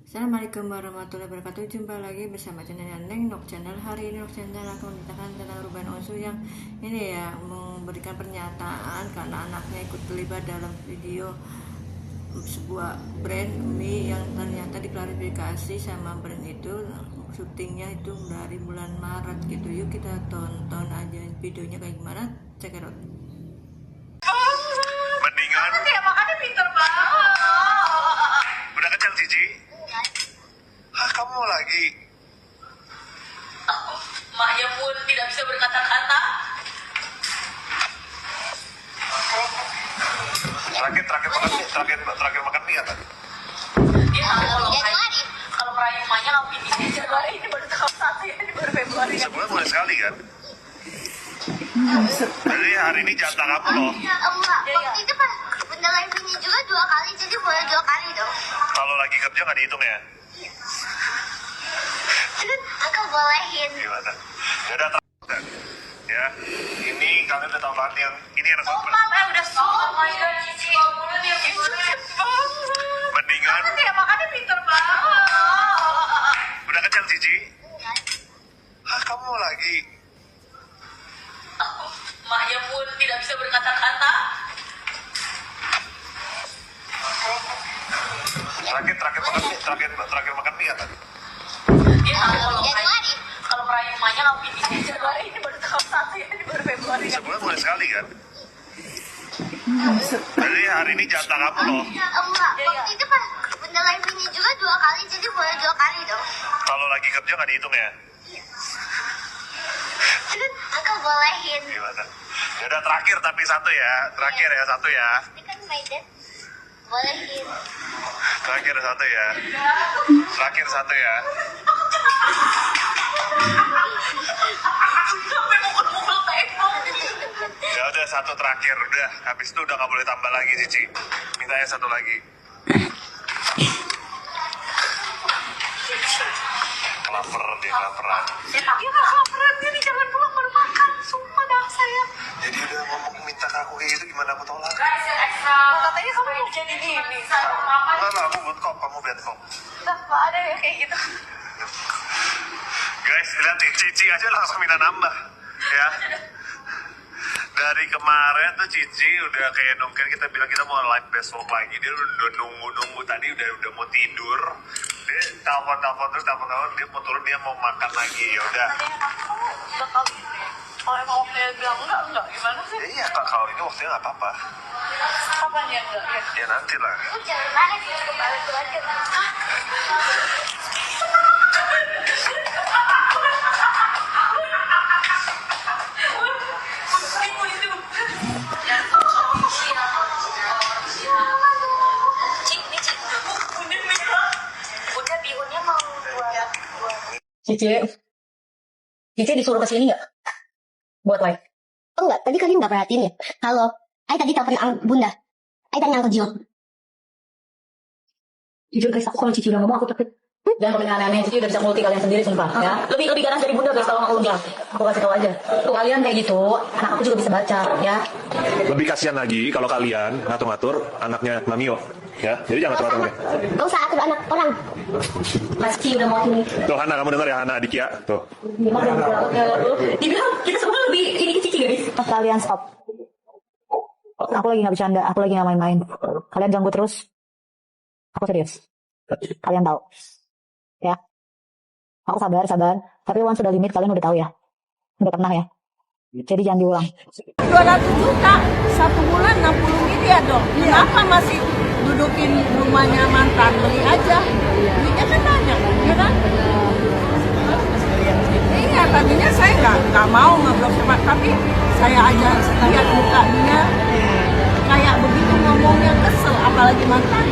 Assalamualaikum warahmatullahi wabarakatuh. Jumpa lagi bersama channel Neng Nok Channel. Hari ini Nok Channel akan menceritakan tentang Ruben Onsu yang ini ya memberikan pernyataan karena anaknya ikut terlibat dalam video sebuah brand mie yang ternyata diklarifikasi sama brand itu syutingnya itu dari bulan Maret gitu. Yuk kita tonton aja videonya kayak gimana. Check it out. Mendingan ya makanya pinter banget. udah kencang Cici. Hah, kamu mau lagi? Mahnya pun tidak bisa berkata-kata. Terakhir makan mie apa? Dia tahu kalau merayu mahnya nggak mungkin di Januari, ini baru tahap 1 ya, ini baru Februari. Sebulan boleh sekali kan? Jadi hari ini jatah kamu loh. Enggak, waktu itu pas benda live-nya juga 2 kali, jadi boleh 2 kali dong. Kalau lagi kerja nggak dihitung ya? Aku bolehin. Gimana? Ya udah terakhir. Ya, ini kalian udah tahu banget yang ini anak Oh, apa? Mama udah oh my god, Cici bangunan dia pinter banget. Mendingan Ya makanya pinter banget. udah kencang Cici. Hah, kamu mau lagi? Mahnya pun tidak bisa berkata-kata. Terakhir makan mie apa? Dia tahu kalau merayu mahnya nggak mungkin di Januari, ini baru tahap 1 ya, ini baru Februari. Sebulan boleh sekali kan? Jadi hari ini jatah kamu loh. Enggak, waktu itu pas benda live-nya juga 2 kali, jadi boleh 2 kali dong. Kalau lagi kerja nggak dihitung ya? Aku bolehin. Gimana? Ya udah terakhir tapi satu ya. Terakhir ya satu ya. Ini kan my dad. Bolehin. Terakhir satu ya. Terakhir satu ya. Sampai mukul-mukul tembok. Ya udah satu terakhir udah. Habis itu udah nggak boleh tambah lagi Cici. Mintanya satu lagi. Laper dia laperan. Ya nggak kelaparan, ini jangan pulang baru makan. Sumpah dah saya. Jadi udah ngomong minta ke aku kayak gitu gimana aku tolak? Katanya kamu mau jadi gini. Enggak, aku buat kok, kamu bad kok. Nggak ada ya kayak gitu. Guys, lihat nih, Cici aja langsung minta nambah. Ya. Dari kemarin tuh Cici udah kayak nungguin kita bilang kita mau live besok lagi. Dia udah nunggu tadi udah mau tidur. Dia telepon terus dia mau turun dia mau makan lagi. Ya udah. Bakal gini. Kalau emang waktunya bilang enggak gimana sih? Ya iya kak, kalau ini waktunya nggak apa-apa. Kapan ya enggak ya? Ya nanti lah. Jangan marah sih, cukup balik itu aja. Udah bihunnya mau buat Cici disuruh ke sini nggak? Buat live. Oh enggak, tadi kalian nggak perhatiin ya? Halo, Ai tadi telepon Bunda. Ai tadi ngangkat Jill. Jujur guys, aku kalau Cici udah ngomong aku takut. Jangan komen aneh-aneh, Cici udah bisa multi kalian sendiri sumpah ya. Lebih ganas dari Bunda guys kalau aku bilang. Aku kasih tahu aja. Tuh kalian kayak gitu, anak aku juga bisa baca ya. Lebih kasihan lagi kalau kalian ngatur-ngatur anaknya Mamio, ya. Jadi jangan ngatur-ngatur. Gak usah atur anak orang. Mas Cici udah mau sini. Tuh Hana, kamu dengar ya Hana adik ya, tuh. Dibilang kita semua lebih ini ke Cici guys. Kalian stop. Aku lagi nggak bercanda, aku lagi nggak main-main. Kalian ganggu terus. Aku serius. Kalian tahu, ya. Aku sabar. Tapi once sudah limit, kalian udah tahu ya. Udah pernah ya. Jadi jangan diulang. 200 juta satu bulan 60 miliar dong. Kenapa masih dudukin rumahnya mantan? Beli aja. Duitnya kan banyak, ya kan? Iya, tadinya saya nggak mau ngobrol sama, tapi saya aja lihat muka dia kayak begitu ngomongnya kesel, apalagi mantan.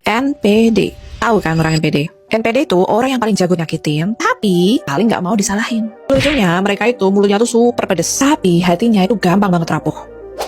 NPD. Tahu kan orang NPD? NPD itu orang yang paling jago nyakitin, tapi paling nggak mau disalahin. Lucunya mereka itu mulutnya tuh super pedes, tapi hatinya itu gampang banget rapuh.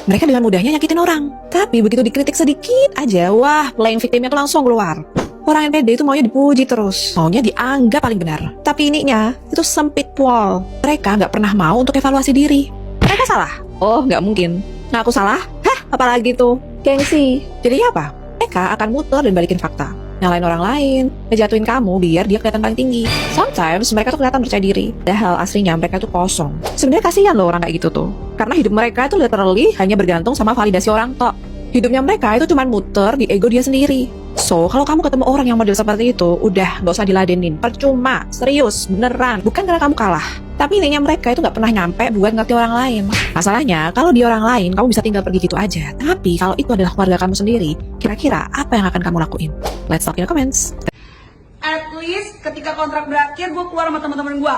Mereka dengan mudahnya nyakitin orang, tapi begitu dikritik sedikit aja, wah playing victimnya tuh langsung keluar. Orang NPD itu maunya dipuji terus, maunya dianggap paling benar. Tapi ininya itu sempit pol. Mereka nggak pernah mau untuk evaluasi diri. Mereka salah? Oh nggak mungkin. Ngaku salah? Hah? Apalagi tuh? Gengsi. Jadi apa? Mereka akan muter dan balikin fakta. Nyalain orang lain, ngejatuhin kamu biar dia kelihatan paling tinggi. Sometimes mereka tuh kelihatan percaya diri, padahal aslinya mereka tuh kosong. Sebenarnya kasihan loh orang kayak gitu tuh, karena hidup mereka itu literally hanya bergantung sama validasi orang tok. Hidupnya mereka itu cuma muter di ego dia sendiri. So, kalau kamu ketemu orang yang model seperti itu, udah gak usah diladenin. Percuma, serius, beneran. Bukan karena kamu kalah, tapi intinya mereka itu gak pernah nyampe buat ngerti orang lain. Masalahnya, kalau di orang lain, kamu bisa tinggal pergi gitu aja. Tapi kalau itu adalah keluarga kamu sendiri, kira-kira apa yang akan kamu lakuin? Let's talk in the comments. At least ketika kontrak berakhir, gue keluar sama teman-teman gue.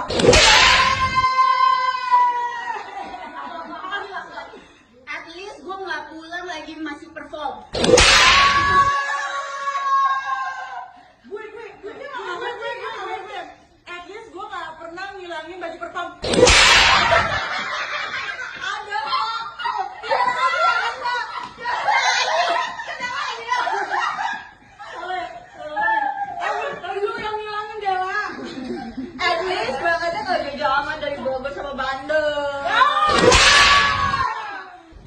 At least gue nggak pulang lagi masih perform. At least gue nggak pernah ngilangin baju perform. At least berangkatnya gak jauh amat dari Bogor sama Bandung.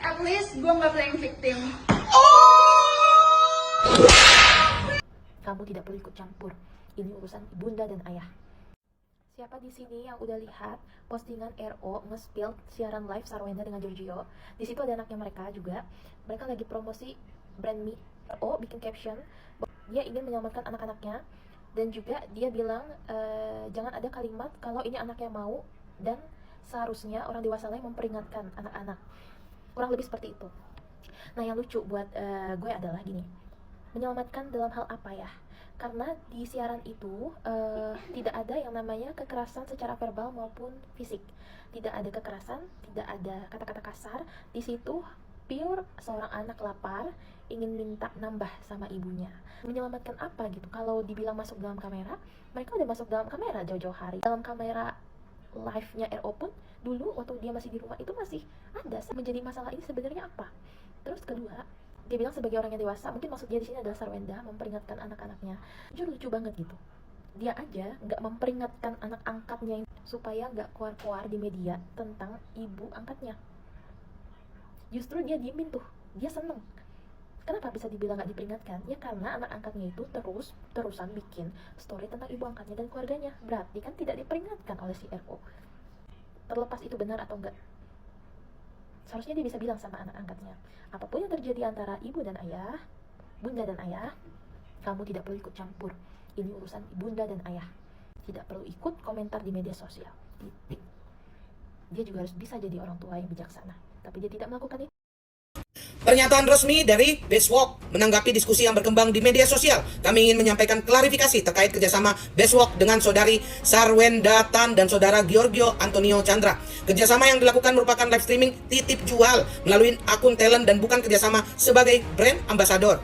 At least gue nggak playing victim. Kamu tidak perlu ikut campur. Ini urusan bunda dan ayah. Siapa di sini yang udah lihat postingan RO nge-spill siaran live Sarwenda dengan Giorgio? Di situ ada anaknya mereka juga. Mereka lagi promosi brand mie. RO bikin caption, dia ingin menyelamatkan anak-anaknya, dan juga dia bilang jangan ada kalimat kalau ini anaknya mau, dan seharusnya orang dewasa lain memperingatkan anak-anak. Kurang lebih seperti itu. Nah, yang lucu buat gue adalah gini. Menyelamatkan dalam hal apa ya? Karena di siaran itu tidak ada yang namanya kekerasan secara verbal maupun fisik. Tidak ada kekerasan, tidak ada kata-kata kasar. Di situ pure seorang anak lapar ingin minta nambah sama ibunya. Menyelamatkan apa gitu? Kalau dibilang masuk dalam kamera, mereka udah masuk dalam kamera jauh-jauh hari. Dalam kamera live-nya RO pun dulu waktu dia masih di rumah itu masih ada. Menjadi masalah ini sebenarnya apa? Terus kedua, dia bilang sebagai orang yang dewasa, mungkin maksud dia di sini adalah Sarwenda memperingatkan anak-anaknya. Jujur lucu banget gitu. Dia aja nggak memperingatkan anak angkatnya supaya nggak keluar-keluar di media tentang ibu angkatnya. Justru dia diemin tuh, dia seneng. Kenapa bisa dibilang nggak diperingatkan? Ya karena anak angkatnya itu terusan bikin story tentang ibu angkatnya dan keluarganya. Berarti kan tidak diperingatkan oleh si RO. Terlepas itu benar atau enggak, seharusnya dia bisa bilang sama anak angkatnya, apapun yang terjadi antara ibu dan ayah, bunda dan ayah, kamu tidak perlu ikut campur. Ini urusan bunda dan ayah. Tidak perlu ikut komentar di media sosial. Titik. Dia juga harus bisa jadi orang tua yang bijaksana. Tapi dia tidak melakukan itu. Pernyataan resmi dari Bestwalk menanggapi diskusi yang berkembang di media sosial. Kami ingin menyampaikan klarifikasi terkait kerjasama Bestwalk dengan saudari Sarwenda Tan dan saudara Giorgio Antonio Chandra. Kerjasama yang dilakukan merupakan live streaming titip jual melalui akun talent dan bukan kerjasama sebagai brand ambassador.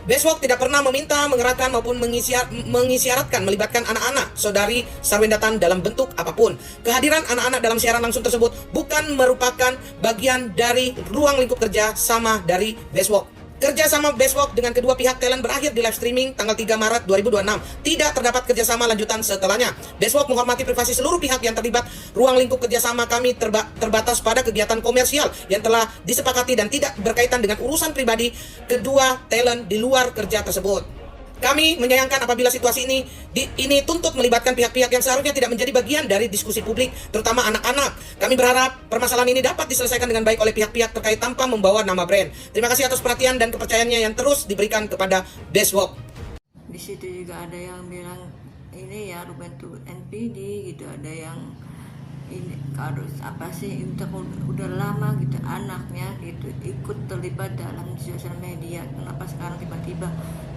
Bestwalk tidak pernah meminta, mengeratkan maupun mengisyaratkan melibatkan anak-anak saudari Sarwenda Tan dalam bentuk apapun. Kehadiran anak-anak dalam siaran langsung tersebut bukan merupakan bagian dari ruang lingkup kerja sama dari Bestwalk. Kerjasama Bestwalk dengan kedua pihak talent berakhir di live streaming tanggal 3 Maret 2026. Tidak terdapat kerjasama lanjutan setelahnya. Bestwalk menghormati privasi seluruh pihak yang terlibat. Ruang lingkup kerjasama kami terbatas pada kegiatan komersial yang telah disepakati dan tidak berkaitan dengan urusan pribadi kedua talent di luar kerja tersebut. Kami menyayangkan apabila situasi ini tuntut melibatkan pihak-pihak yang seharusnya tidak menjadi bagian dari diskusi publik, terutama anak-anak. Kami berharap permasalahan ini dapat diselesaikan dengan baik oleh pihak-pihak terkait tanpa membawa nama brand. Terima kasih atas perhatian dan kepercayaannya yang terus diberikan kepada Bestwalk. Di situ juga ada yang bilang ini ya Ruben tuh NPD gitu, ada yang ini harus apa sih udah lama gitu anaknya gitu ikut terlibat dalam sosial media, kenapa sekarang tiba-tiba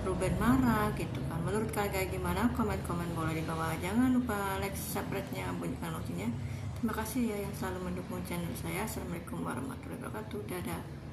Ruben marah gitu kan. Menurut kalian kayak gimana? Komen-komen boleh di bawah. Jangan lupa like, subscribe-nya, bunyikan loncengnya. Terima kasih ya yang selalu mendukung channel saya. Assalamualaikum warahmatullahi wabarakatuh. Dadah.